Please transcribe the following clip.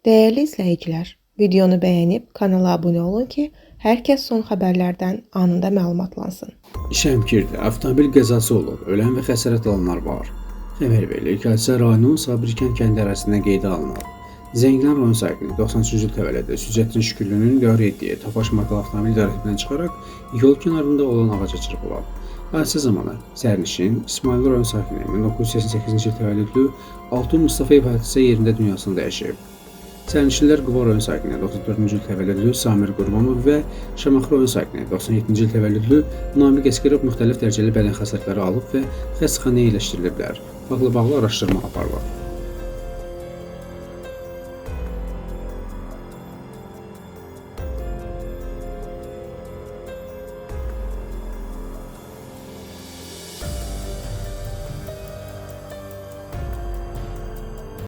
Değerli izləyicilər, videonu bəyənib kanala abunə olun ki, hər kəs son xəbərlərdən anında məlumatlansın. Şəmkirdə avtomobil qəzası olub, ölən və xəsarət alanlar var. Xəbər verilir ki, hadisə rayonun Sabirkən kəndi ərazisindən qeydə alınıb. Zəngilan rayon sakini 93-cü il təvəllüdlü Sücəttin Şükürlünün idarə etdiyi Tofaş markalı avtomobil idarəsindən çıxaraq yol kənarında olan ağaca çırpılıb. Hadisə zamanı sərnişin İsmail rayon sakini 1988-ci il təvəllüdlü Altun Mustafayev hadisə yerində dünyasını dəyişib. Sərnişinlər Quba rayon sakini 94-cü il təvəllüdlü Samir Qurbanov və Şamaxı rayon sakini 97-ci il təvəllüdlü Namiq Əskərov müxtəlif dərəcəli bədən xəsarətləri alıb və xəstəxanaya yerləşdiriliblər. Bağlı araşdırma aparılır.